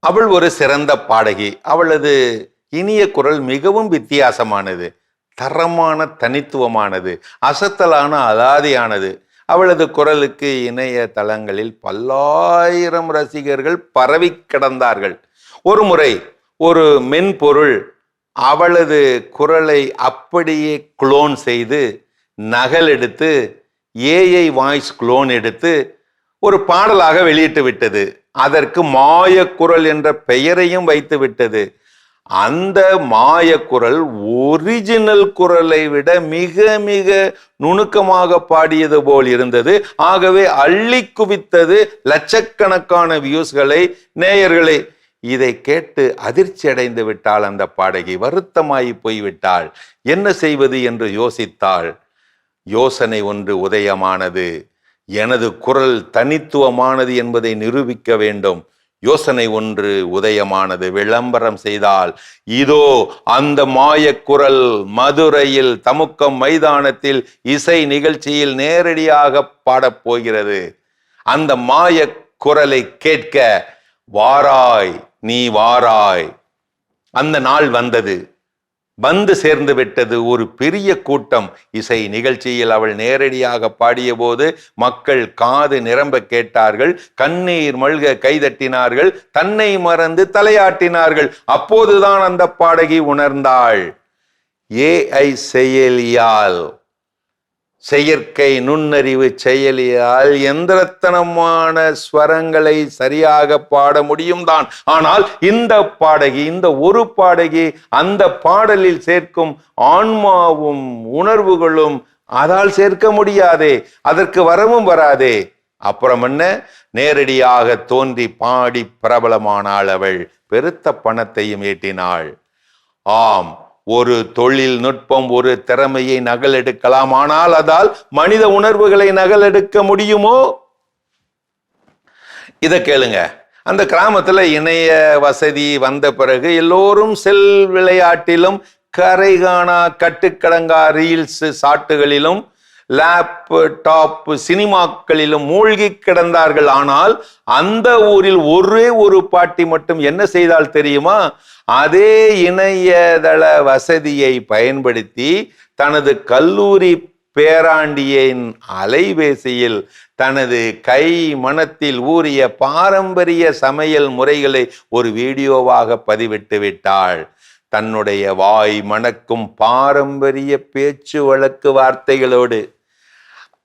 அவள் ஒரு சிறந்த பாடகி. அவளது இனிய குரல் மிகவும் வித்தியாசமானது, தரமான தனித்துவமானது, அசத்தலான அலாதியானது. அவளது குரலுக்கு இணைய தளங்களில் பல்லாயிரம் ரசிகர்கள் பரவி கிடந்தார்கள். ஒரு முறை ஒரு மென்பொருள் அவளது குரலை அப்படியே குளோன் செய்து, நகல் எடுத்து, ஏஐ வாய்ஸ் குளோன் எடுத்து ஒரு பாடலாக வெளியிட்டு விட்டது. அதற்கு மாயக்குரல் என்ற பெயரையும் வைத்து விட்டது. அந்த மாயக்குரல் ஒரிஜினல் குரலை விட மிக மிக நுணுக்கமாக பாடியது போல் இருந்தது. ஆகவே அள்ளி குவித்தது லட்சக்கணக்கான வியூஸ்களை, நேயர்களை. இதை கேட்டு அதிர்ச்சி அடைந்து விட்டாள் அந்த பாடகி. வருத்தமாகி போய்விட்டாள். என்ன செய்வது என்று யோசித்தாள். யோசனை ஒன்று உதயமானது. எனது குரல் தனித்துவமானது என்பதை நிரூபிக்க வேண்டும். யோசனை ஒன்று உதயமானது. விளம்பரம் செய்தால், இதோ அந்த மாயக்குரல் மதுரையில் தமுக்கம் மைதானத்தில் இசை நிகழ்ச்சியில் நேரடியாக பாடப்போகிறது. அந்த மாய குரலை கேட்க வாராய், நீ வாராய். அந்த நாள் வந்தது, வந்து சேர்ந்து விட்டது ஒரு பெரிய கூட்டம். இசை நிகழ்ச்சியில் அவள் நேரடியாக பாடிய போது மக்கள் காது நிரம்ப கேட்டார்கள், கண்ணீர் மல்க கைதட்டினார்கள், தன்னை மறந்து தலையாட்டினார்கள். அப்போதுதான் அந்த பாடகி உணர்ந்தாள், ஏஐ செயலியால், செயற்கை நுண்ணறிவு செயலியால் எந்திரத்தனமான ஸ்வரங்களை சரியாக பாட முடியும் தான். ஆனால் இந்த பாடகி, இந்த ஒரு பாடகி, அந்த பாடலில் சேர்க்கும் ஆன்மாவும் உணர்வுகளும் அதால் சேர்க்க முடியாதே, அதற்கு வரவும் வராதே. அப்புறம் என்ன, நேரடியாக தோன்றி பாடி பிரபலமானாள் அவள். பெருத்த பணத்தையும் ஈட்டினாள். ஆம், ஒரு தொழில்நுட்பம் ஒரு திறமையை நகலெடுக்கலாம், ஆனால் அதால் மனித உணர்வுகளை நகலெடுக்க முடியுமோ? இதை கேளுங்க. அந்த கிராமத்துல இணைய வசதி வந்த பிறகு எல்லோரும் செல் விளையாட்டிலும், கரைகாணா கட்டுக்கடங்கா ரீல்ஸ் சாட்டுகளிலும், லேப்டாப் சினிமாக்களிலும் மூழ்கி கிடந்தார்கள். ஆனால் அந்த ஊரில் ஒரே ஒரு பாட்டி மட்டும் என்ன செய்தால் தெரியுமா? அதே இணையதள வசதியை பயன்படுத்தி தனது கல்லூரி பேராண்டியின் அலைபேசியில் தனது கை மனத்தில் ஊறிய பாரம்பரிய சமையல் முறைகளை ஒரு வீடியோவாக பதிவிட்டு விட்டாள். தன்னுடைய வாய் மணக்கும் பாரம்பரிய பேச்சு வழக்கு வார்த்தைகளோடு.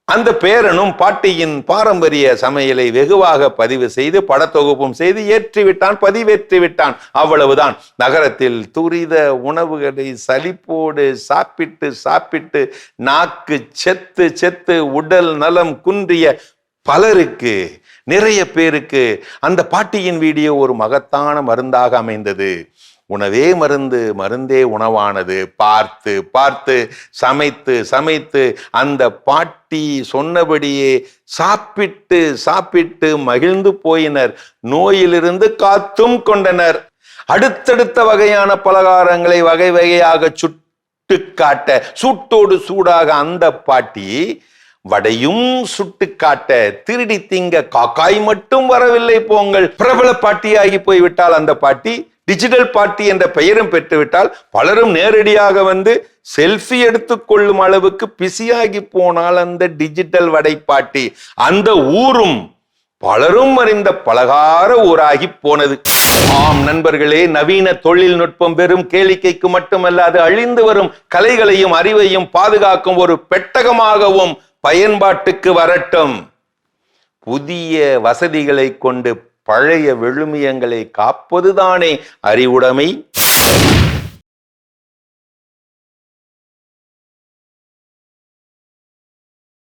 அந்த பேரனும் பாட்டியின் பாரம்பரிய சமையலை வெகுவாக பதிவு செய்து படத்தொகுப்பும் செய்து ஏற்றிவிட்டான், பதிவேற்றி விட்டான். அவ்வளவுதான். நகரத்தில் துரித உணவுகளை சலிப்போடு சாப்பிட்டு சாப்பிட்டு நாக்கு செத்து செத்து உடல் நலம் குன்றிய பலருக்கு, நிறைய பேருக்கு அந்த பாட்டியின் வீடியோ ஒரு மகத்தான மருந்தாக அமைந்தது. உணவே மருந்து, மருந்தே உணவானது. பார்த்து பார்த்து சமைத்து சமைத்து அந்த பாட்டி சொன்னபடியே சாப்பிட்டு சாப்பிட்டு மகிழ்ந்து போயினர். நோயிலிருந்து காத்தும் கொண்டனர். அடுத்தடுத்த வகையான பலகாரங்களை வகை வகையாக சுட்டு காட்ட, சூட்டோடு சூடாக அந்த பாட்டி வடையும் சுட்டு காட்ட, திருடி திங்க காக்காய் மட்டும் வரவில்லை போங்கள். பிரபல பாட்டியாகி போய்விட்டால் அந்த பாட்டி. டிஜிட்டல் பார்ட்டி என்ற பெயரும் பெற்றுவிட்டால் பலரும் நேரடியாக வந்து செல்ஃபி எடுத்துக்கொள்ளும் அளவுக்கு பிஸியாகி போனால் அந்த டிஜிட்டல் வடை பாட்டி. அந்த ஊரும் பலரும் அறிந்த பலகார ஊராகி போனது. ஆம் நண்பர்களே, நவீன தொழில்நுட்பம் வெறும் கேளிக்கைக்கு மட்டுமல்ல, அது அழிந்து வரும் கலைகளையும் அறிவையும் பாதுகாக்கும் ஒரு பெட்டகமாகவும் பயன்பாட்டுக்கு வரட்டும். புதிய வசதிகளை கொண்டு பழைய விழுமியங்களை காப்பதுதானே அறிவுடைமை.